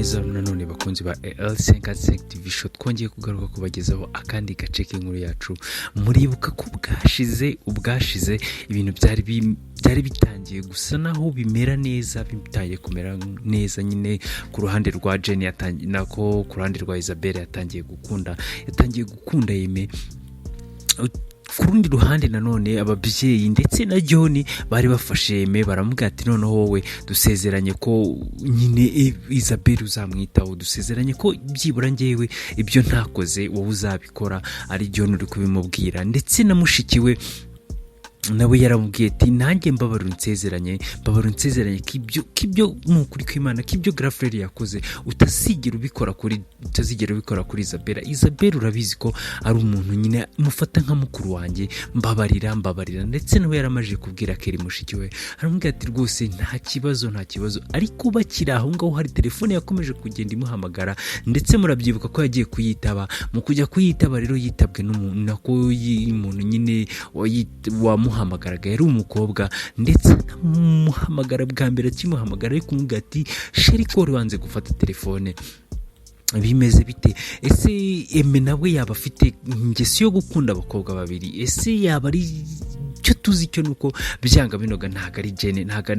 neza nanone bakunzi ba L55 TV show twongeye kugaruka kubagezaho akandi gace k'inkuru yacu. Muribuka ko ubwashize ibintu byari bitangiye gusa naho bimera neza, bitaye kumera neza nyine ku ruhande rwa Jenny nako ku ruhande rwa Isabelle yatangiye gukunda Yeme. Ku rundi ruhande nanone ababyeyi ndetse na John bari bafashe Yeme baramubwira ati noneho wowe dusezeranye ko nyine Isabelle uzamwitaho, dusezeranye ko byibura ngewe ibyo ntakoze wowe uzabikora. Ari John uri kubimubwira ndetse na mushikiwe nawe yaramubwiye ati nanjye mbabarira unsezeranye kibyo n'ukuri kw'Imana kibyo Grafrel yakoze utazigera ubikora kuri Isabelle urabizi ko ari umuntu nyine mufata nka mukuru wanjye, mbabarira ndetse nawe yaramaje kubwira Keri mushikiwe aramubwira ati rwose nta kibazo ariko bakiri aho ngaho hari telefone yakomeje kugenda imuhamagara ndetse murabyibuka ko yagiye kuyitaba. Mu kujya kuyitaba rero yitabwe n'umuntu nako umuntu nyine wamuhamagaraga yari umukobwa ndetse muhamagara bwa mbere kimuhamagara ariko kumubwira ati sheri ko wanze gufata telefone bimeze bite. Ese Eme nawe yaba afite ingeso yo gukunda abakobwa babiri? Ese yaba ari cyo tuzi cyo nuko byanga binoga ntago ari Jenny, ntago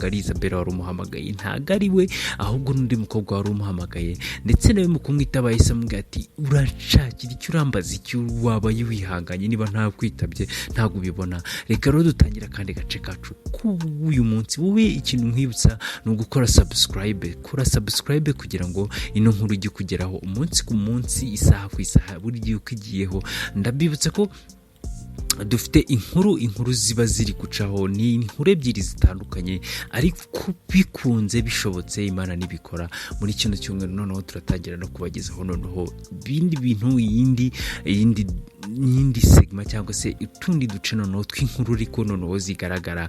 ari Isabelle wari umuhamagaye, ntago ari we ahubwo n'undi mukobwa wari umuhamagaye. Ndetse nawe mu kumwitaba yahise amubwira ati urashakira icyo urambaza icyo waba wihanganye niba nta kwitabye ntago ubibona. Reka rero dutangira kandi gace kacu uyu munsi. Wowe ikintu nkwibutsa ni ugukora subscribe kugira ngo ino nkuru ijye kugeraho umunsi ku munsi, isaha ku isaha, buri gihe ukigiyeho. Ndabibutsa ko dufite inkuru ziba ziri gucaho, ni inkuru ebyiri zitandukanye ariko bikunze bishobotse Imana nibikora muri kino cyumweru. Noneho turatangira no kubagezaho noneho bindi bintu, yindi segment cyangwa se utundi duce noneho tw'inkuru ariko noneho zigaragara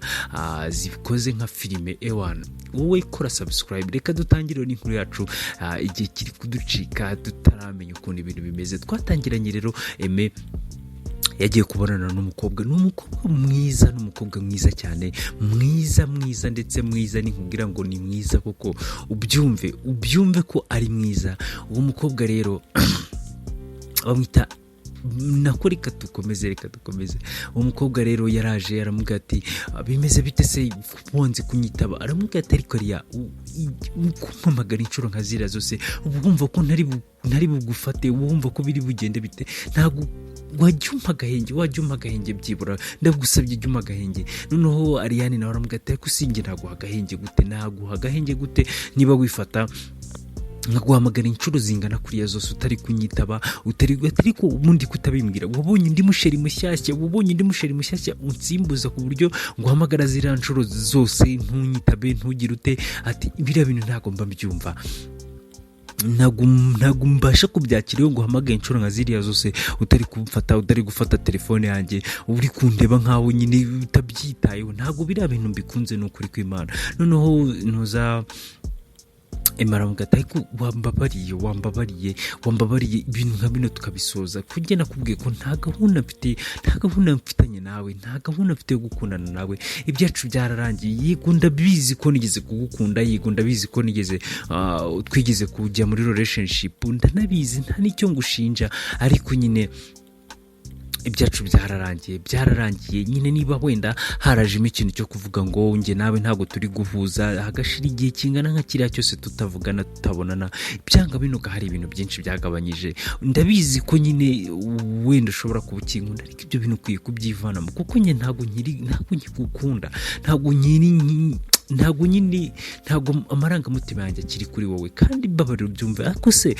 zikoze nka filime. Ewana wowe kora subscribe. Reka dutangire n'inkuru yacu igihe kiri kuducika tutaramenya ukuntu ibintu bimeze. Twatangiranye rero Eme yagiye kubonana n'umukobwa mwiza, n'umukobwa mwiza cyane, mwiza ndetse mwiza nikubwira ngo ni mwiza koko ubyumve ko ari mwiza. Uwo mukobwa rero bamwita nako reka dukomeze. Uwo mukobwa rero yaraje yaramubwira ati bimeze bite se wonze kunyitaba? Aramubwira ati ariko riya kumpamagara inshuro nka zira zose wumva ko ntari bugufate, wumva ko biri bugende bite? Ntago wajya umpa agahenge byibura ndagusabye jya umpa agahenge. Noneho Ariane nawe aramubwira ati ariko sinjye naguha agahenge gute niba wifata nkaguhamagara inshuro zingana kuriya zose utari kunyitaba, utari ko ubundi kutabimbwira. Wabonye indi musheri mushyashya unsimbuza ku buryo nguhamagara ziriya nshuro zose ntunyitabe ntugire ute? Ati biriya bintu ntago mba mbyumva, ntago mbasha kubyakira iyo nguhamagaye inshuro nka ziriya zose utari gufata telefone yanjye, uri kundeba nkaho nyine utabyitayeho. Ntago biriya bintu mbikunze n'ukuri kw'Imana. Noneho ntuza Emaramugata ariko wambabariye ibintu nka bino tukabisoza. Kujye nakubwiye ko nta gahunda mfitanye nawe, nta gahunda mfite yo gukundana nawe. Ibyacu byararangiye. Yego ndabizi ko nigeze kugukunda, yego ndabizi ko twigeze kujya muri relationship, ndanabizi nta nicyo ngushinja, ariko nyine ibyacu byararangiye nyine. Niba wenda harajemo ikintu cyo kuvuga ngo nge nawe ntago turi guhuza, hagashira igihe kingana nka kiriya cyose tutavugana tutabonana, byanga binuka hari ibintu byinshi byagabanyije. Ndabizi ko nyine wenda ushobora kubukinkunda, ariko ibyo bintu ukwiye kubyivanamo kuko nge ntago nkigukunda, ntago amarangamutima yanjye akiri kuri wowe. Kandi babarira ubyumve, ariko se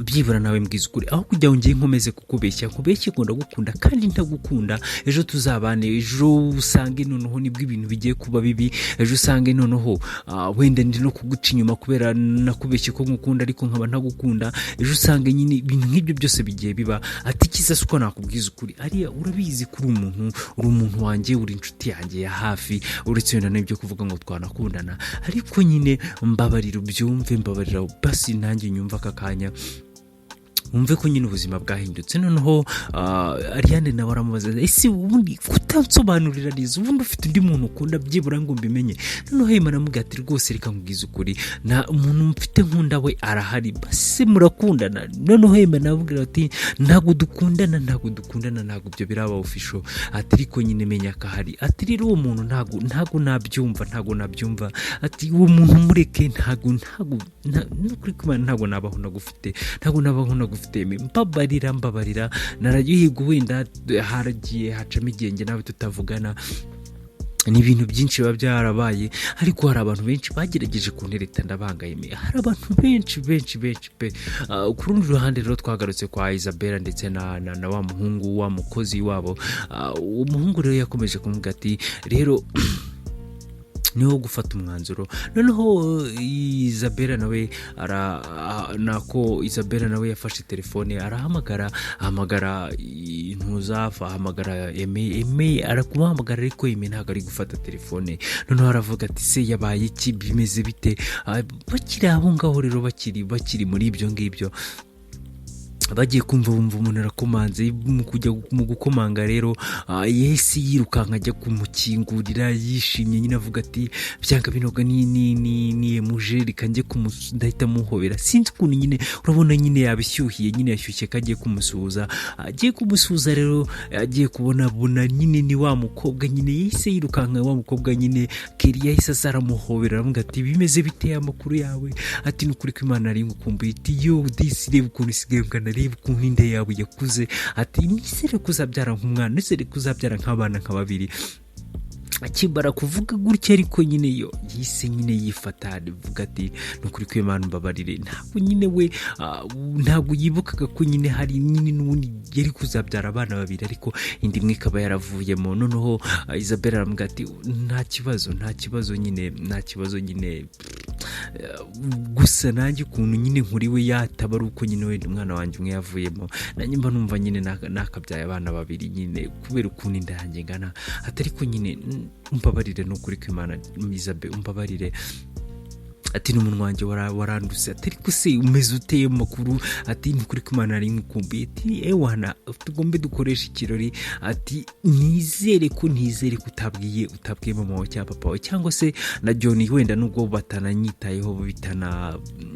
byibura nawe mbwiza ukuri, aho kujya ngiye nkomeze kukubeshya ngunda gukunda kandi ntagukunda. Ejo tuzabane, ejo usange noneho nibwo ibintu bigiye kuba bibi, ejo usange noneho wenda ndi no kuguca inyuma kubera nakubeshye ko ngukunda ariko nkaba ntagukunda. Ejo usange nyine ibintu nk'ibyo byose bigiye biba. Ati kiza suko nakubwiza ukuri, ariya urabizi ko uri umuntu wanjye, uri inshuti yanjye ya hafi, uretse wenda n'ibyo kuvuga ngo twanakundana. Ariko nyine mbabarira ubyumve, mbabarira basi nanjye nyumva aka kanya wumve ko nyine ubuzima bwahindutse. Noneho Ariane nawe aramubaza ese ubundi kutansobanurira neza ubundi ufite undi muntu ukunda byibura ngo mbimenye. Noneho Hema aramubwira ati rwose reka nkubwize ukuri na umuntu mfite nkunda we arahari base murakundana. Noneho Hema navugira ati ntago dukundana ntago byo biraba official ati ariko nyine menya kahari ati rero uwo muntu ntago nabyumva ati uwo muntu mureke ntago nukuri kumana ntago nabaho nagufite mbabarira narayuhiga wenda haragiye hacamo igenge nawe tutavugana ni ibintu byinshi biba byarabaye ariko hari abantu benshi bagerageje kuntereta ndabangayime. Hari abantu benshi pe ku rundi ruhande rero twagarutse kwa Isabella ndetse na wa muhungu wa mukozi wabo. Umuhungu rero yakomeje kumubwira ati rero niho gufata umwanzuro. Noneho Isabella nawe yafashe telefone arahamagara ntuzafa ahamagara Eme arakuhamagara ariko Eme ntago ari gufata telefone. Noneho aravuga ati se yabaye iki bimeze bite bakiri aho ngaho rero bakiri muri ibyo ngibyo bagiye kumva umuntu arakomanze mu gukomanga rero yesi yirukanka ajya kumukingurira yishimye nyine avuga ati byanga binoga ni muje rikanjye ndahita muhobera. Sinzi ukuntu nyine urabona nyine yabishyuhiye nyine yashyushye kagiye kumusuhuza rero agiye kubona nyine ni wa mukobwa nyine yese yirukanka wa mukobwa nyine Kelly yahise azaramuhobera aravuga ati bimeze biteye amakuru yawe ati nukuri ko Imana ari ngukumbuye ati yo reba ukuntu isigaye reba ukuntu inde yawe yakuze ati nisere kuzabyara nk'umwana nisere kuzabyara nk'abana nka babiri. Akibara kuvuga gutya ariko nyine yo yise nyine yifata avuga ati nukuri ko Imana mbabarire ntabwo nyine we ntabwo yibukaga ko nyine hari nyine n'ubundi yari kuzabyara abana babiri ariko indi imwe ikaba yaravuyemo. Noneho Isabella aramubwira ati nta kibazo nyine gusa nanjye ukuntu nyine nkuri we yataba ari uko nyine wenda umwana wanjye umwe yavuyemo nanjye mba numva nyine nakabyaye abana babiri nyine kubera ukuntu inda yanjye ngana atari ko nyine umbabarire nukuri ko Imana Isabella umbabarire ati n'umuntu wanjye waranduse atari ko se umeze uteye makuru ati nukuri ko Imana ari ngukumbuye ati ewana tugombe dukoresha ikirori ati nizere ko utabwiye mama wawe cyangwa papa wawe cyangwa se na John wenda nubwo batananyitayeho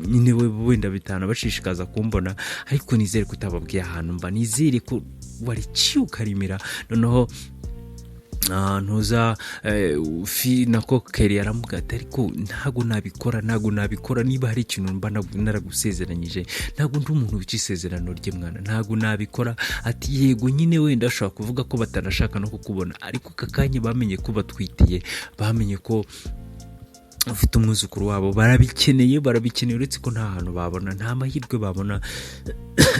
nyine wenda bitana bashishikaza kumbona ariko nizere ko utababwiye ahantu mba nizere ko wari cyukarimira. Noneho ntuza nako Kelly yaramugata ariko ntago nabikora niba hari ikintu mba naragusezeranyije ntago ndi umuntu w'isezerano rye mwana ntago nabikora ati yego nyine wenda ashobora kuvuga ko batanashaka no kukubona ariko kakanye bamenye ko batwitiye bamenye ko ufite umwuzukuru wabo barabikeneye uretse ko nta hantu babona nta mahirwe babona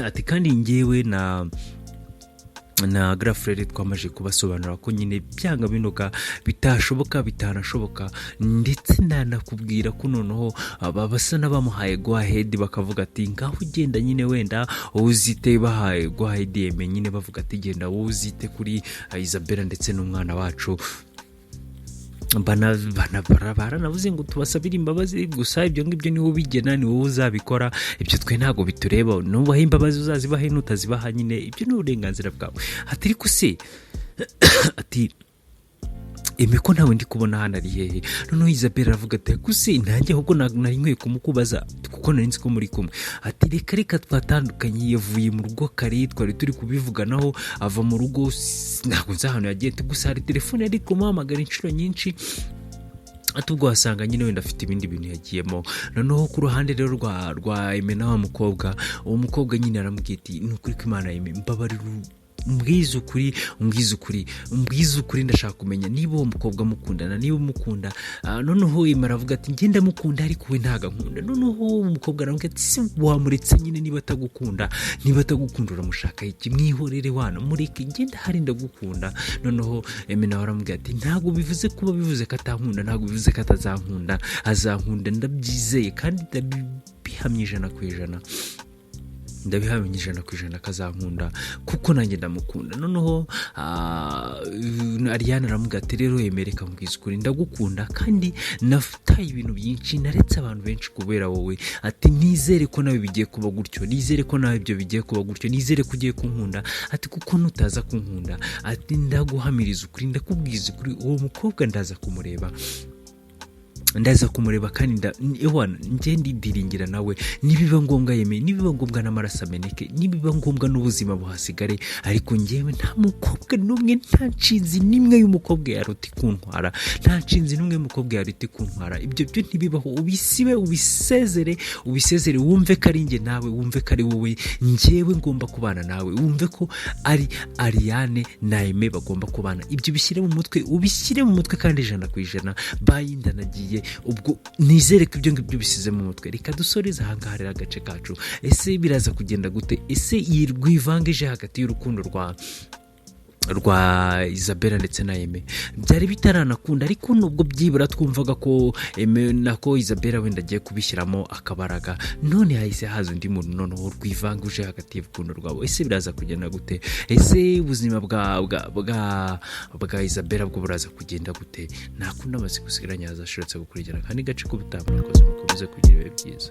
ati kandi ngewe na Grafrere twamaje kubasobanura ko nyine byanga binoga bitanashoboka ndetse nanakubwira ko noneho babasa n'abamuhaye go ahead bakavuga ati ngaho ugenda nyine wenda uzite bahaye go ahead nyine bavuga ati genda uzite kuri Isabella ndetse n'umwana wacu. Bana navuze ngo tubasabire imbabazi gusa ibyo ngibyo niwo bigena ni wowe uzabikora ibyo twe ntago bitureba nubaha imbabazi uzazibaha n'utazibaha nyine ibyo ni uburenganzira bwawe. Atari ko se ati Emeko ntawe ndi kubona hano ari hehe. Noneho Isabella aravuga ati kuse nanjye ahubwo nari nkwiye kumukubaza kuko nari nzi ko muri kumwe ati reka twatandukanye yavuye mu rugo kare twari turi kubivuganaho ava mu rugo ntabwo nzi ahantu yagiye gusa hari telefone yari kumuhamagara inshuro nyinshi atubwo wasanga nyine wenda afite ibindi bintu yagiyemo. Noneho ku ruhande rero rwa Emena wa mukobwa uwo mukobwa nyine aramubwira ati nukuri ko Imana mbabarira umbwiza ukuri ndashaka kumenya niba uwo mukobwa mukundana niba umukunda. Noneho Imana avuga ati ngenda mukunda ariko we ntaga nkunda. Noneho umukobwa aravuga ati si wamuretse nyine niba atagukunda uramushaka iki mwihorere wana mureke ngenda hari ndagukunda. Noneho Emena aramubwira ati ntago bivuze kuba bivuze ko atankunda ntago bivuze ko atazankunda azankunda ndabyizeye kandi ndabihamye 100%. ndabihamya 100% kazankunda kuko nanjye ndamukunda. Noneho Ariane aramuga ati rero yemereka mbwiza ukuri ndagukunda kandi nafutaye ibintu byinshi naretse abantu benshi kubera wowe, ati nizere ko nawe bigiye kuba gutyo, nizere ko nawe ibyo bigiye kuba gutyo, nizere ko ugiye kunkunda, ati kuko nutaza kunkunda ati ndaguhamiriza ukuri ndakubwiza ukuri uwo mukobwa ndaza kumureba kandi ewana njye ndidiringira nawe nibiba ngombwa yeme, nibiba ngombwa n'amaraso ameneke, nibiba ngombwa n'ubuzima buhasigare, ariko njyewe nta mukobwa n'umwe, nta nshinzi nimwe y'umukobwa yaruti kuntwara, nta nshinzi n'umwe y'umukobwa yaruti kuntwara. Ibyo byo ntibibaho, ubisibe ubisezere wumve ko ari njye nawe, wumve ko ari wowe njyewe ngomba kubana nawe, wumve ko ari Ariane na Aime bagomba kubana. Ibyo ubishyire mu mutwe kandi 100% bayinda nagiye ubwo nizere ko ibyo ngibyo bisize mu mutwe. Reka dusoreze ahangaha rero agace kacu. Ese biraza kugenda gute? Ese yirwivangeje hagati y'urukundo rwa Isabella ndetse na Aime byari bitaranakunda, ariko nubwo byibura twumvaga ko Aime nako Isabella wenda agiye kubishyiramo akabaraga, none hahise haza undi muntu noneho rwivanguje hagati y'urukundo rwabo. Ese biraza kugenda gute? Ese ubuzima bwa Isabella bwo buraza kugenda gute? Nakunda amaze gusigaranya azashobotse gukurikirana kandi gace ko butamukoze mukomeze kugira ibihe byiza.